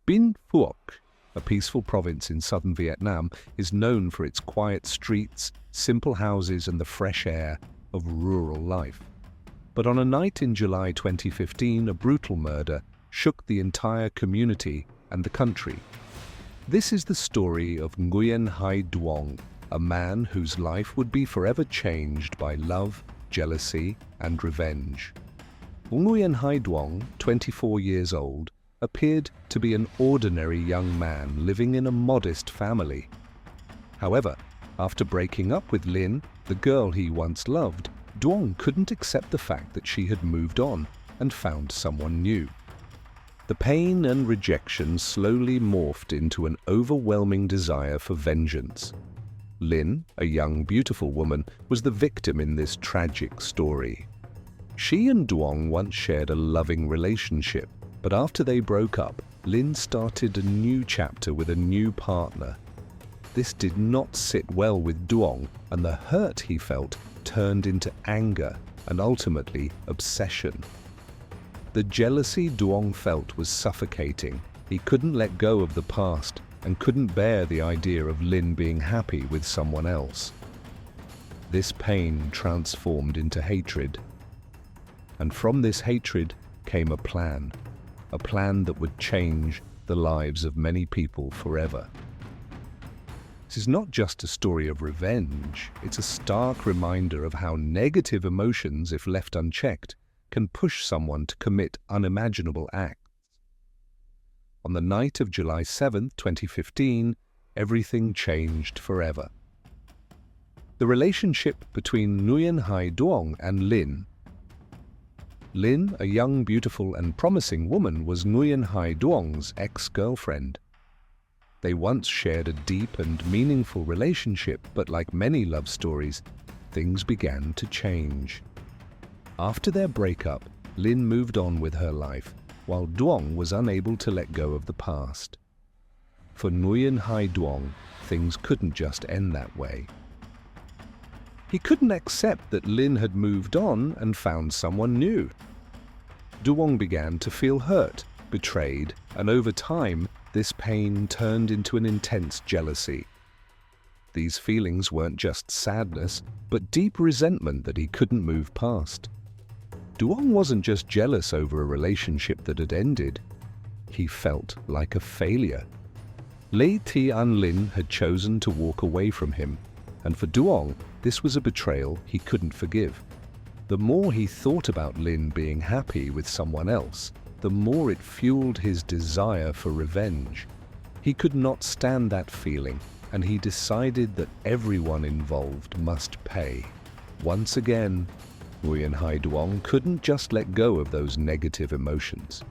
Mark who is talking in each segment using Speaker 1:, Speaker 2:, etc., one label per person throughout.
Speaker 1: Bình Phước, a peaceful province in southern Vietnam, is known for its quiet streets, simple houses, and the fresh air of rural life. But on a night in July 2015, a brutal murder shook the entire community and the country. This is the story of Nguyen Hai Duong, a man whose life would be forever changed by love, jealousy, and revenge. Nguyen Hai Duong, 24 years old, appeared to be an ordinary young man living in a modest family. However, after breaking up with Lin, the girl he once loved, Duong couldn't accept the fact that she had moved on and found someone new. The pain and rejection slowly morphed into an overwhelming desire for vengeance. Lin, a young, beautiful woman, was the victim in this tragic story. She and Duong once shared a loving relationship, but after they broke up, Lin started a new chapter with a new partner. This did not sit well with Duong, and the hurt he felt turned into anger and ultimately obsession. The jealousy Duong felt was suffocating. He couldn't let go of the past and couldn't bear the idea of Lin being happy with someone else. This pain transformed into hatred. And from this hatred came a plan that would change the lives of many people forever. This is not just a story of revenge, it's a stark reminder of how negative emotions, if left unchecked, can push someone to commit unimaginable acts. On the night of July 7, 2015, everything changed forever. The relationship between Nguyen Hai Duong and Lin. Lin, a young, beautiful and promising woman, was Nguyen Hai Duong's ex-girlfriend. They once shared a deep and meaningful relationship, but like many love stories, things began to change. After their breakup, Lin moved on with her life, while Duong was unable to let go of the past. For Nguyen Hai Duong, things couldn't just end that way. He couldn't accept that Lin had moved on and found someone new. Duong began to feel hurt, betrayed, and over time, this pain turned into an intense jealousy. These feelings weren't just sadness, but deep resentment that he couldn't move past. Duong wasn't just jealous over a relationship that had ended. He felt like a failure. Lê Thi An Lin had chosen to walk away from him, and for Duong, this was a betrayal he couldn't forgive. The more he thought about Lin being happy with someone else, the more it fueled his desire for revenge. He could not stand that feeling, and he decided that everyone involved must pay. Once again, Nguyen Hai Duong couldn't just let go of those negative emotions.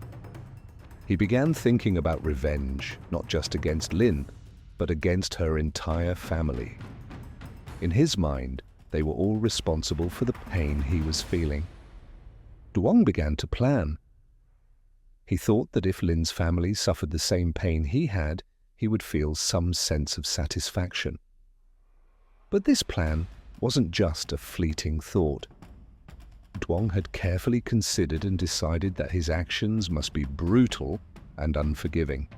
Speaker 1: He began thinking about revenge, not just against Lin, but against her entire family. In his mind, they were all responsible for the pain he was feeling. Duong began to plan. He thought that if Lin's family suffered the same pain he had, he would feel some sense of satisfaction. But this plan wasn't just a fleeting thought. Duong had carefully considered and decided that his actions must be brutal and unforgiving.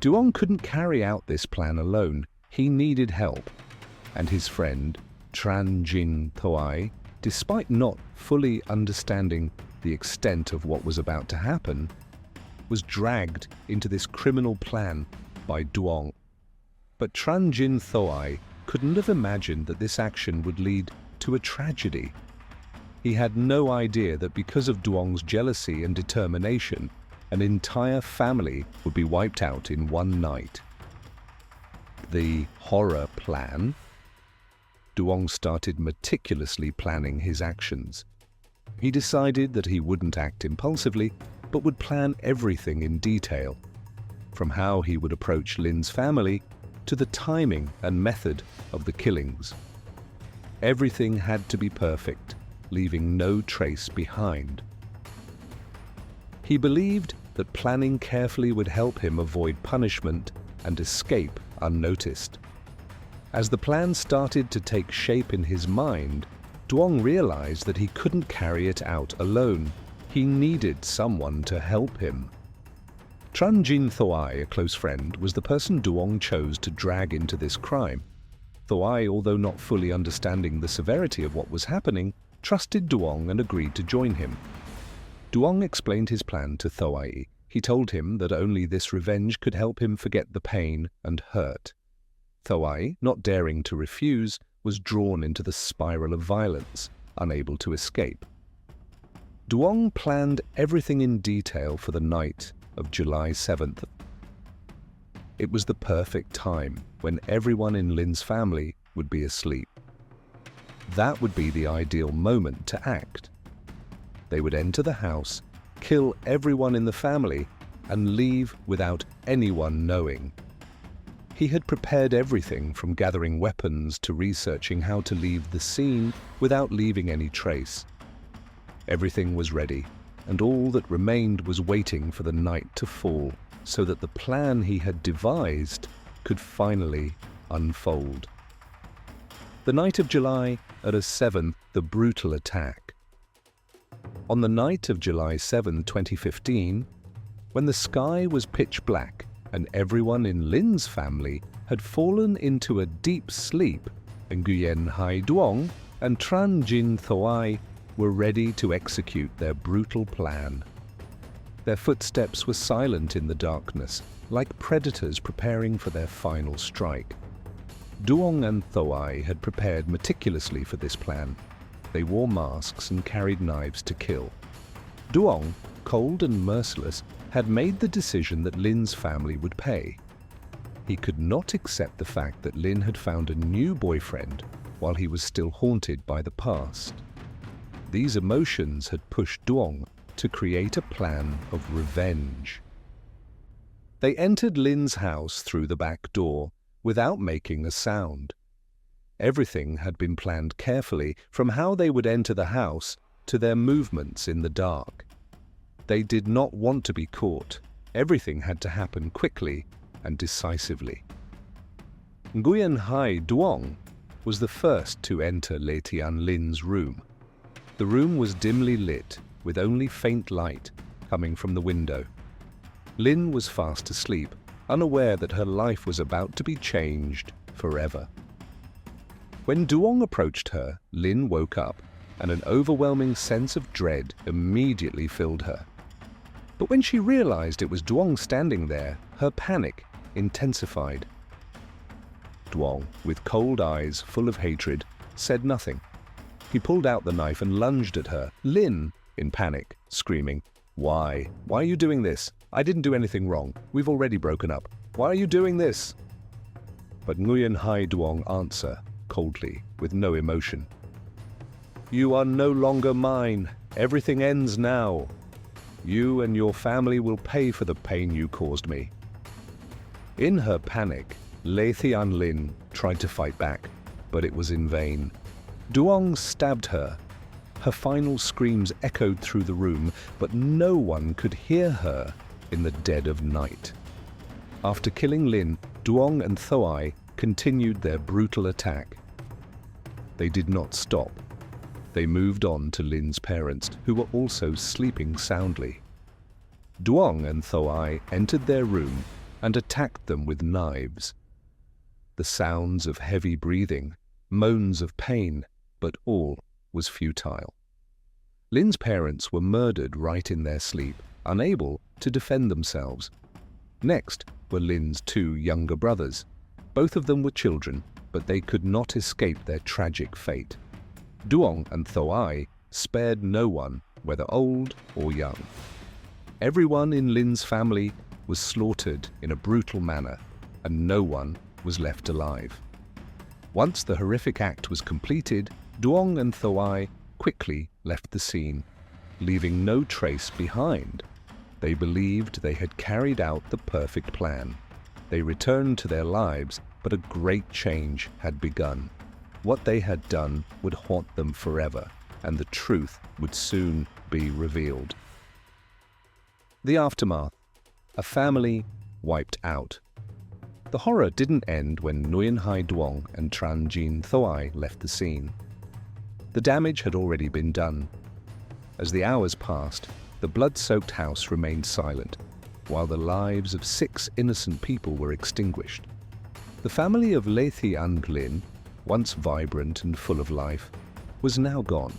Speaker 1: Duong couldn't carry out this plan alone. He needed help, and his friend, Tran Jin Thoai, despite not fully understanding the extent of what was about to happen, was dragged into this criminal plan by Duong. But Tran Jin Thoai couldn't have imagined that this action would lead to a tragedy. He had no idea that because of Duong's jealousy and determination, an entire family would be wiped out in one night. The horror plan. Duong started meticulously planning his actions. He decided that he wouldn't act impulsively, but would plan everything in detail, from how he would approach Lin's family to the timing and method of the killings. Everything had to be perfect, leaving no trace behind. He believed that planning carefully would help him avoid punishment and escape unnoticed. As the plan started to take shape in his mind, Duong realized that he couldn't carry it out alone. He needed someone to help him. Tran Jin Thoai, a close friend, was the person Duong chose to drag into this crime. Thoai, although not fully understanding the severity of what was happening, trusted Duong and agreed to join him. Duong explained his plan to Thoai. He told him that only this revenge could help him forget the pain and hurt. Thoai, not daring to refuse, was drawn into the spiral of violence, unable to escape. Duong planned everything in detail for the night of July 7th. It was the perfect time when everyone in Lin's family would be asleep. That would be the ideal moment to act. They would enter the house, kill everyone in the family, and leave without anyone knowing. He had prepared everything from gathering weapons to researching how to leave the scene without leaving any trace. Everything was ready, and all that remained was waiting for the night to fall so that the plan he had devised could finally unfold. The night of July, at 7th, the brutal attack. On the night of July 7, 2015, when the sky was pitch black and everyone in Lin's family had fallen into a deep sleep, Nguyen Hai Duong and Tran Jin Thoai were ready to execute their brutal plan. Their footsteps were silent in the darkness, like predators preparing for their final strike. Duong and Thoai had prepared meticulously for this plan. They wore masks and carried knives to kill. Duong, cold and merciless, had made the decision that Lin's family would pay. He could not accept the fact that Lin had found a new boyfriend while he was still haunted by the past. These emotions had pushed Duong to create a plan of revenge. They entered Lin's house through the back door without making a sound. Everything had been planned carefully, from how they would enter the house to their movements in the dark. They did not want to be caught. Everything had to happen quickly and decisively. Nguyen Hai Duong was the first to enter Le Tian Lin's room. The room was dimly lit, with only faint light coming from the window. Lin was fast asleep, unaware that her life was about to be changed forever. When Duong approached her, Lin woke up, and an overwhelming sense of dread immediately filled her. But when she realized it was Duong standing there, her panic intensified. Duong, with cold eyes full of hatred, said nothing. He pulled out the knife and lunged at her. Lin, in panic, screaming, "Why? Why are you doing this? I didn't do anything wrong. We've already broken up. Why are you doing this?" But Nguyen Hai Duong answered coldly, with no emotion. "You are no longer mine. Everything ends now. You and your family will pay for the pain you caused me." In her panic, Le Thian Lin tried to fight back, but it was in vain. Duong stabbed her. Her final screams echoed through the room, but no one could hear her in the dead of night. After killing Lin, Duong and Thoai continued their brutal attack. They did not stop. They moved on to Lin's parents, who were also sleeping soundly. Duong and Thoai entered their room and attacked them with knives. The sounds of heavy breathing, moans of pain, but all was futile. Lin's parents were murdered right in their sleep, unable to defend themselves. Next were Lin's two younger brothers. Both of them were children, but they could not escape their tragic fate. Duong and Thoai spared no one, whether old or young. Everyone in Lin's family was slaughtered in a brutal manner, and no one was left alive. Once the horrific act was completed, Duong and Thoai quickly left the scene, leaving no trace behind. They believed they had carried out the perfect plan. They returned to their lives, but a great change had begun. What they had done would haunt them forever, and the truth would soon be revealed. The aftermath. A family wiped out. The horror didn't end when Nguyen Hai Duong and Tran Jin Thoai left the scene. The damage had already been done. As the hours passed, the blood-soaked house remained silent. while the lives of 6 innocent people were extinguished. The family of Lê Thị An Glyn, once vibrant and full of life, was now gone.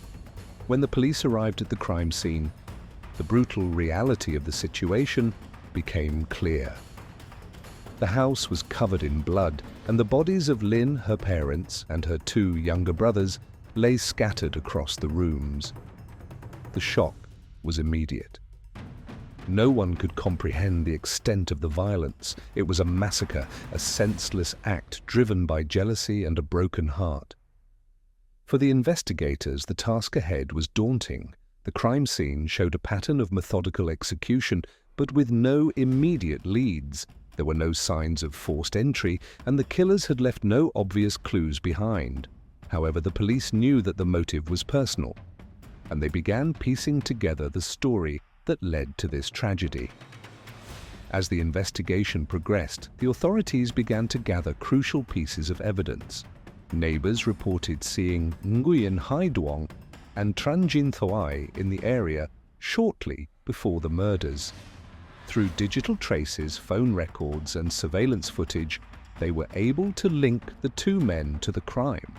Speaker 1: When the police arrived at the crime scene, the brutal reality of the situation became clear. The house was covered in blood, and the bodies of Lynn, her parents, and her 2 younger brothers lay scattered across the rooms. The shock was immediate. No one could comprehend the extent of the violence. It was a massacre, a senseless act driven by jealousy and a broken heart. For the investigators, the task ahead was daunting. The crime scene showed a pattern of methodical execution, but with no immediate leads. There were no signs of forced entry, and the killers had left no obvious clues behind. However, the police knew that the motive was personal, and they began piecing together the story that led to this tragedy. As the investigation progressed, the authorities began to gather crucial pieces of evidence. Neighbors reported seeing Nguyen Hai Duong and Tran Jin Thoai in the area shortly before the murders. Through digital traces, phone records, and surveillance footage, they were able to link the 2 men to the crime.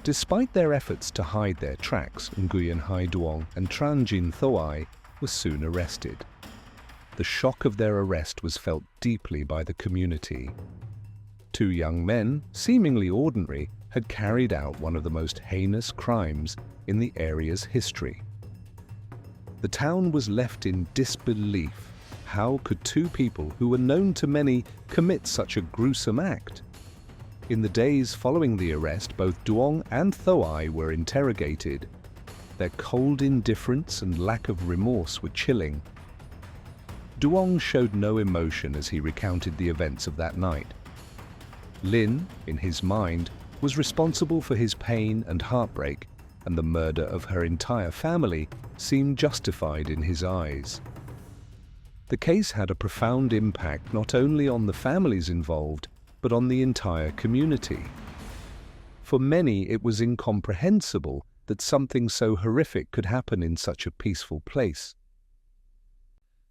Speaker 1: Despite their efforts to hide their tracks, Nguyen Hai Duong and Tran Jin Thoai were soon arrested. The shock of their arrest was felt deeply by the community. 2 young men, seemingly ordinary, had carried out one of the most heinous crimes in the area's history. The town was left in disbelief. How could 2 people who were known to many commit such a gruesome act? In the days following the arrest, both Duong and Thoai were interrogated. Their cold indifference and lack of remorse were chilling. Duong showed no emotion as he recounted the events of that night. Lin, in his mind, was responsible for his pain and heartbreak, and the murder of her entire family seemed justified in his eyes. The case had a profound impact not only on the families involved, but on the entire community. For many, it was incomprehensible that something so horrific could happen in such a peaceful place.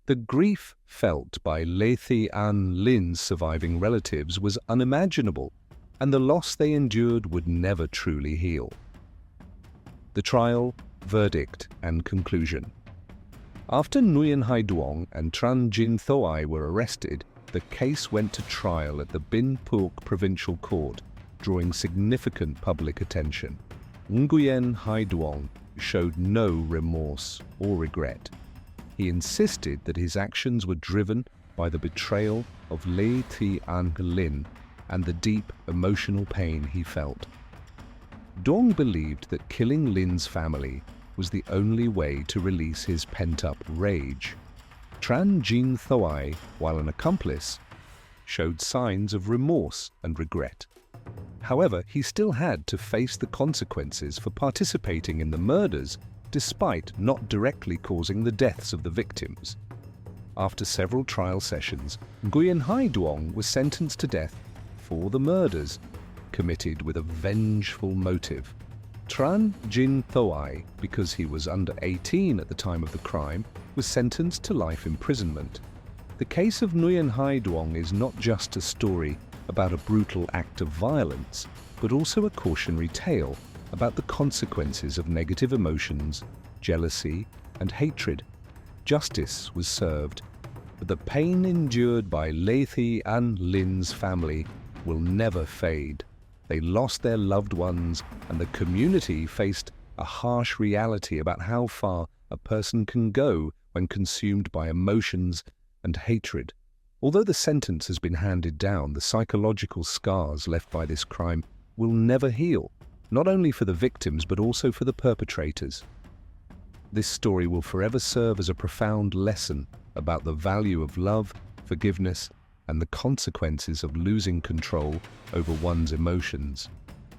Speaker 1: The grief felt by Lê Thị An Lin's surviving relatives was unimaginable, and the loss they endured would never truly heal. The trial, verdict, and conclusion. After Nguyen Hai Duong and Tran Jin Thoai were arrested, the case went to trial at the Bình Phước Provincial Court, drawing significant public attention. Nguyen Hai Duong showed no remorse or regret. He insisted that his actions were driven by the betrayal of Lê Thị An Lin and the deep emotional pain he felt. Duong believed that killing Lin's family was the only way to release his pent-up rage. Tran Jin Thoai, while an accomplice, showed signs of remorse and regret. However, he still had to face the consequences for participating in the murders, despite not directly causing the deaths of the victims. After several trial sessions, Nguyen Hai Duong was sentenced to death for the murders, committed with a vengeful motive. Tran Jin Thoai, because he was under 18 at the time of the crime, was sentenced to life imprisonment. The case of Nguyen Hai Duong is not just a story about a brutal act of violence, but also a cautionary tale about the consequences of negative emotions, jealousy, and hatred. Justice was served, but the pain endured by Lê Thị An Lin's family will never fade. They lost their loved ones, and the community faced a harsh reality about how far a person can go when consumed by emotions and hatred. Although the sentence has been handed down, the psychological scars left by this crime will never heal, not only for the victims but also for the perpetrators. This story will forever serve as a profound lesson about the value of love, forgiveness, and the consequences of losing control over one's emotions.